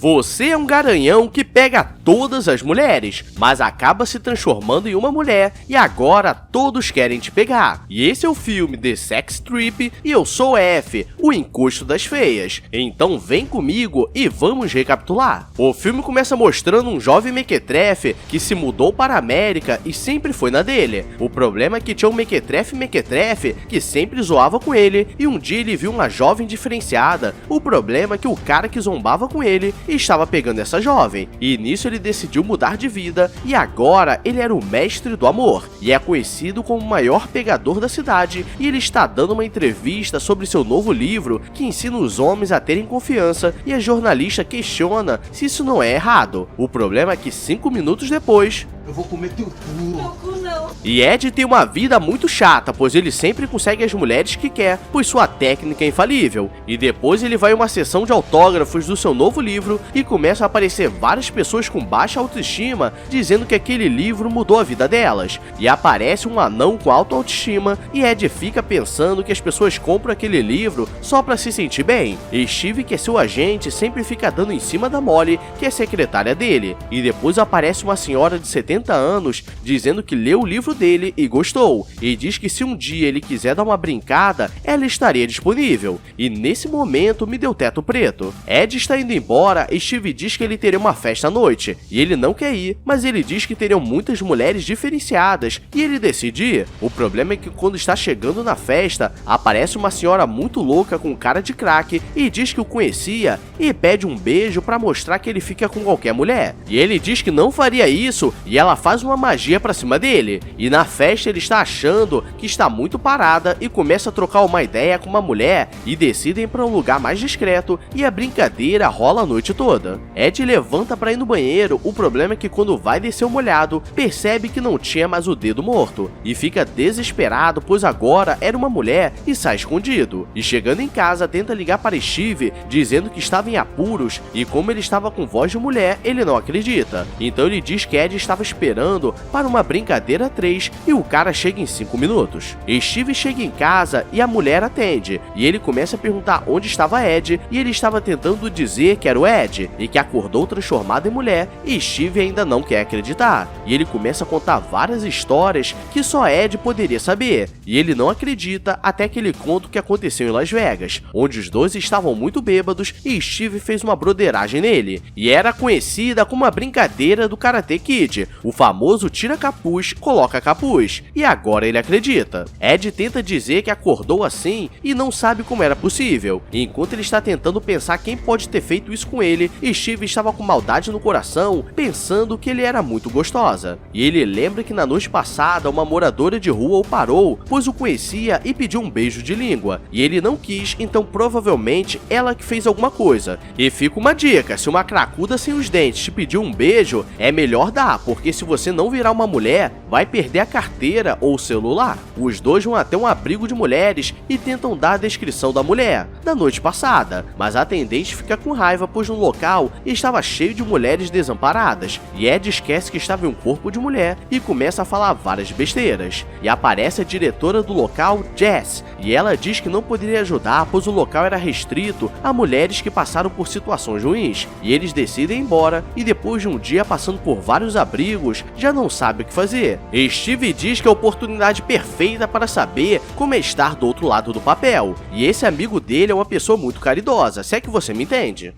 Você é um garanhão que pega todas as mulheres, mas acaba se transformando em uma mulher e agora todos querem te pegar. E esse é o filme The Sex Trip e eu sou F, o encosto das feias. Então vem comigo e vamos recapitular. O filme começa mostrando um jovem mequetrefe que se mudou para a América e sempre foi na dele. O problema é que tinha um mequetrefe que sempre zoava com ele e um dia ele viu uma jovem diferenciada. O problema é que o cara que zombava com ele estava pegando essa jovem, e nisso ele decidiu mudar de vida e agora ele era o mestre do amor e é conhecido como o maior pegador da cidade, e ele está dando uma entrevista sobre seu novo livro que ensina os homens a terem confiança, e a jornalista questiona se isso não é errado. O problema é que 5 minutos depois, eu vou comer teu cu. E Ed tem uma vida muito chata, pois ele sempre consegue as mulheres que quer, pois sua técnica é infalível. E depois ele vai a uma sessão de autógrafos do seu novo livro e começam a aparecer várias pessoas com baixa autoestima dizendo que aquele livro mudou a vida delas. E aparece um anão com alta autoestima e Ed fica pensando que as pessoas compram aquele livro só pra se sentir bem. E Steve, que é seu agente, sempre fica dando em cima da Molly, que é secretária dele. E depois aparece uma senhora de 70 anos dizendo que leu o livro dele e gostou, e diz que se um dia ele quiser dar uma brincada, ela estaria disponível. E nesse momento me deu teto preto. Ed está indo embora e Steve diz que ele teria uma festa à noite, e ele não quer ir, mas ele diz que teriam muitas mulheres diferenciadas, e ele decide ir. O problema é que quando está chegando na festa, aparece uma senhora muito louca com cara de crack e diz que o conhecia e pede um beijo para mostrar que ele fica com qualquer mulher. E ele diz que não faria isso e ela faz uma magia pra cima dele. E na festa ele está achando que está muito parada e começa a trocar uma ideia com uma mulher e decidem para um lugar mais discreto e a brincadeira rola a noite toda. Ed levanta para ir no banheiro, o problema é que quando vai descer o molhado, percebe que não tinha mais o dedo morto e fica desesperado, pois agora era uma mulher e sai escondido. E chegando em casa tenta ligar para Steve dizendo que estava em apuros e como ele estava com voz de mulher, ele não acredita. Então ele diz que Ed estava esperando para uma brincadeira 3 e o cara chega em 5 minutos. Steve chega em casa e a mulher atende, e ele começa a perguntar onde estava Ed, e ele estava tentando dizer que era o Ed, e que acordou transformado em mulher, e Steve ainda não quer acreditar. E ele começa a contar várias histórias que só Ed poderia saber, e ele não acredita até que ele conta o que aconteceu em Las Vegas, onde os dois estavam muito bêbados e Steve fez uma broderagem nele, e era conhecida como a brincadeira do Karate Kid, o famoso tira capuz, coloca capuz, e agora ele acredita. Ed tenta dizer que acordou assim e não sabe como era possível. Enquanto ele está tentando pensar quem pode ter feito isso com ele, Steve estava com maldade no coração, pensando que ele era muito gostosa. E ele lembra que na noite passada uma moradora de rua o parou, pois o conhecia e pediu um beijo de língua. E ele não quis, então provavelmente ela que fez alguma coisa. E fica uma dica, se uma cracuda sem os dentes te pedir um beijo, é melhor dar, porque se você não virar uma mulher, vai perder a carteira ou o celular. Os dois vão até um abrigo de mulheres e tentam dar a descrição da mulher da noite passada, mas a atendente fica com raiva pois no local estava cheio de mulheres desamparadas, e Ed esquece que estava em um corpo de mulher e começa a falar várias besteiras. E aparece a diretora do local, Jess, e ela diz que não poderia ajudar pois o local era restrito a mulheres que passaram por situações ruins, e eles decidem ir embora, e depois de um dia passando por vários abrigos, já não sabe o que fazer. Steve diz que é a oportunidade perfeita para saber como é estar do outro lado do papel, e esse amigo dele é uma pessoa muito caridosa, se é que você me entende.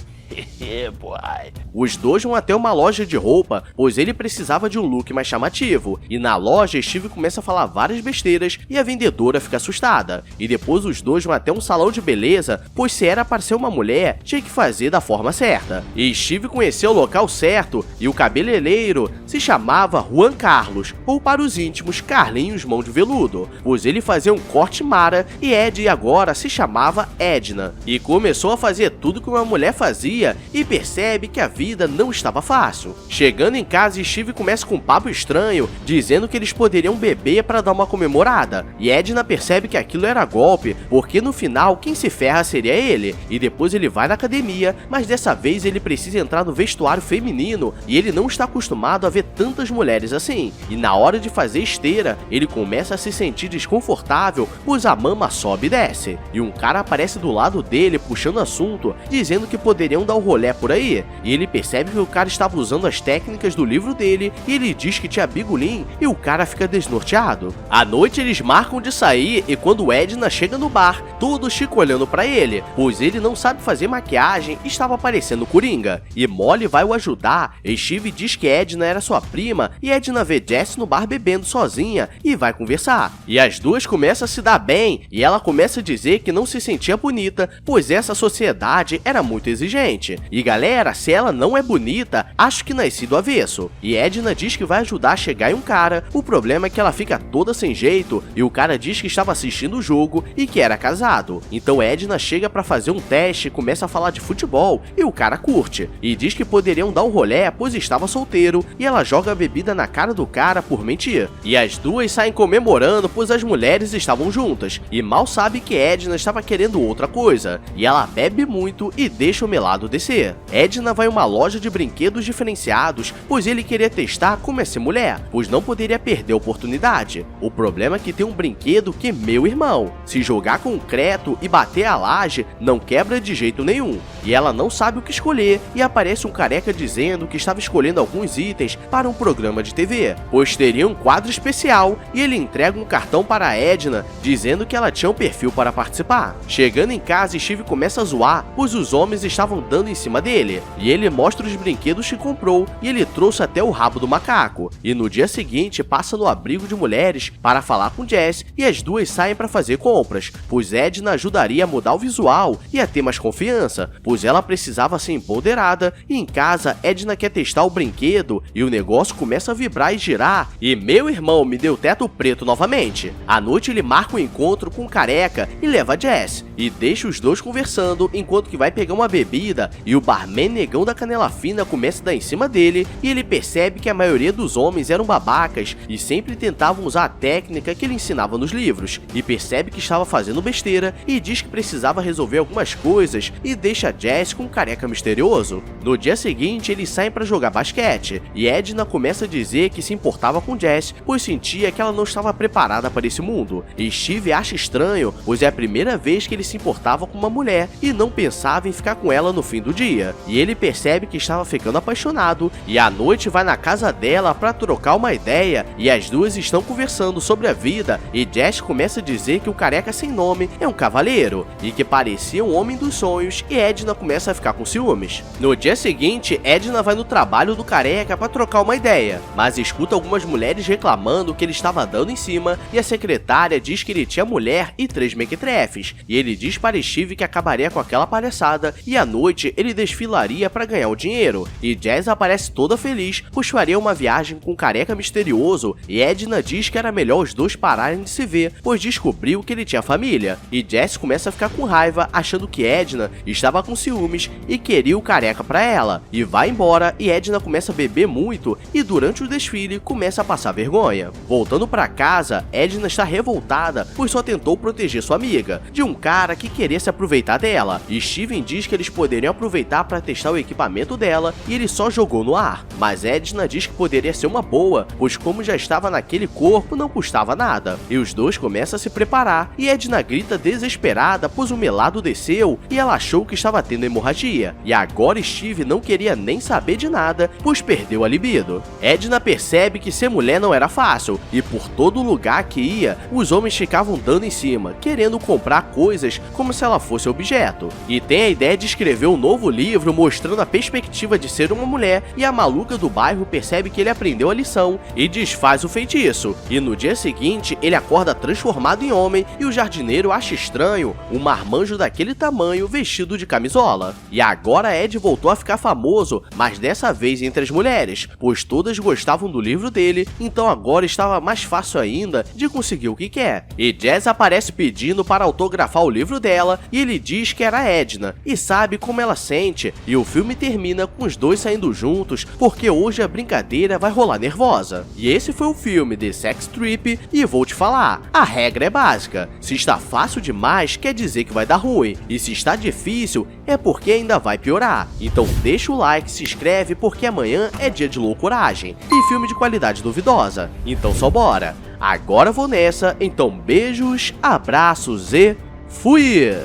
Os dois vão até uma loja de roupa, pois ele precisava de um look mais chamativo, e na loja Steve começa a falar várias besteiras e a vendedora fica assustada. E depois os dois vão até um salão de beleza, pois se era para ser uma mulher, tinha que fazer da forma certa. E Steve conheceu o local certo, e o cabeleireiro se chamava Juan Carlos, ou para os íntimos, Carlinhos Mão de Veludo, pois ele fazia um corte mara, e Ed agora se chamava Edna, e começou a fazer tudo que uma mulher fazia e percebe que a vida não estava fácil. Chegando em casa, Steve começa com um papo estranho, dizendo que eles poderiam beber para dar uma comemorada, e Edna percebe que aquilo era golpe, porque no final quem se ferra seria ele, e depois ele vai na academia, mas dessa vez ele precisa entrar no vestuário feminino, e ele não está acostumado a ver tantas mulheres assim, e na hora de fazer esteira, ele começa a se sentir desconfortável, pois a mama sobe e desce, e um cara aparece do lado dele puxando assunto, dizendo que poderiam dar um rolê por aí, e ele percebe que o cara estava usando as técnicas do livro dele, e ele diz que tinha bigolim, e o cara fica desnorteado. À noite eles marcam de sair, e quando Edna chega no bar, todos ficam olhando pra ele, pois ele não sabe fazer maquiagem e estava parecendo Coringa. E Molly vai o ajudar, e Steve diz que Edna era sua prima, e Edna vê Jess no bar bebendo sozinha, e vai conversar. E as duas começam a se dar bem, e ela começa a dizer que não se sentia bonita, pois essa sociedade era muito exigente. E galera, se ela não é bonita, acho que nasci do avesso. E Edna diz que vai ajudar a chegar em um cara, o problema é que ela fica toda sem jeito, e o cara diz que estava assistindo o jogo e que era casado. Então Edna chega pra fazer um teste e começa a falar de futebol, e o cara curte, e diz que poderiam dar um rolê pois estava solteiro, e ela joga a bebida na cara do cara por mentir. E as duas saem comemorando pois as mulheres estavam juntas, e mal sabe que Edna estava querendo outra coisa, e ela bebe muito e deixa o melado descer. Edna vai a uma loja de brinquedos diferenciados, pois ele queria testar como é ser mulher, pois não poderia perder a oportunidade. O problema é que tem um brinquedo que, meu irmão, se jogar concreto e bater a laje, não quebra de jeito nenhum. E ela não sabe o que escolher, e aparece um careca dizendo que estava escolhendo alguns itens para um programa de TV, pois teria um quadro especial, e ele entrega um cartão para a Edna, dizendo que ela tinha um perfil para participar. Chegando em casa, Steve começa a zoar, pois os homens estavam dando em cima dele, e ele mostra os brinquedos que comprou, e ele trouxe até o rabo do macaco. E no dia seguinte passa no abrigo de mulheres para falar com Jess, e as duas saem para fazer compras, pois Edna ajudaria a mudar o visual e a ter mais confiança, pois ela precisava ser empoderada, e em casa Edna quer testar o brinquedo, e o negócio começa a vibrar e girar, e meu irmão, me deu teto preto novamente. À noite ele marca um encontro com o careca e leva Jess, e deixa os dois conversando enquanto que vai pegar uma bebida, e o barman negão da canela fina começa a dar em cima dele, e ele percebe que a maioria dos homens eram babacas e sempre tentavam usar a técnica que ele ensinava nos livros, e percebe que estava fazendo besteira e diz que precisava resolver algumas coisas e deixa Jess com um careca misterioso. No dia seguinte eles saem para jogar basquete, e Edna começa a dizer que se importava com Jess, pois sentia que ela não estava preparada para esse mundo, e Steve acha estranho, pois é a primeira vez que ele se importava com uma mulher e não pensava em ficar com ela no fim do dia, e ele percebe que estava ficando apaixonado, e à noite vai na casa dela para trocar uma ideia, e as duas estão conversando sobre a vida, e Jess começa a dizer que o careca sem nome é um cavaleiro, e que parecia um homem dos sonhos, e Edna começa a ficar com ciúmes. No dia seguinte, Edna vai no trabalho do careca para trocar uma ideia, mas escuta algumas mulheres reclamando que ele estava dando em cima, e a secretária diz que ele tinha mulher e 3 mequetrefes, e ele diz para Steve que acabaria com aquela palhaçada, e à noite ele desfilaria para ganhar o dinheiro, e Jess aparece toda feliz, pois faria uma viagem com um careca misterioso, e Edna diz que era melhor os dois pararem de se ver, pois descobriu que ele tinha família, e Jess começa a ficar com raiva, achando que Edna estava com ciúmes e queria o careca para ela, e vai embora, e Edna começa a beber muito, e durante o desfile começa a passar vergonha. Voltando para casa, Edna está revoltada, pois só tentou proteger sua amiga de um cara que queria se aproveitar dela, e Steven diz que eles poderiam aproveitar para testar o equipamento dela, e ele só jogou no ar, mas Edna diz que poderia ser uma boa, pois como já estava naquele corpo não custava nada, e os dois começam a se preparar, e Edna grita desesperada pois o melado desceu, e ela achou que estava tendo hemorragia, e agora Steve não queria nem saber de nada, pois perdeu a libido. Edna percebe que ser mulher não era fácil, e por todo lugar que ia, os homens ficavam dando em cima, querendo comprar coisas como se ela fosse objeto, e tem a ideia de escrever um novo livro mostrando a perspectiva de ser uma mulher, e a maluca do bairro percebe que ele aprendeu a lição e desfaz o feitiço, e no dia seguinte ele acorda transformado em homem, e o jardineiro acha estranho um marmanjo daquele tamanho vestido de camisola. E agora Ed voltou a ficar famoso, mas dessa vez entre as mulheres, pois todas gostavam do livro dele, então agora estava mais fácil ainda de conseguir o que quer. E Jess aparece pedindo para autografar o livro dela, e ele diz que era Edna, e sabe como ela sente, e o filme termina com os dois saindo juntos, porque hoje a brincadeira vai rolar nervosa. E esse foi o filme The Sex Trip, e vou te falar, a regra é básica, se está fácil demais quer dizer que vai dar ruim, e se está difícil é porque ainda vai piorar. Então deixa o like, se inscreve, porque amanhã é dia de loucuragem e filme de qualidade duvidosa. Então só bora! Agora vou nessa, então beijos, abraços e fui!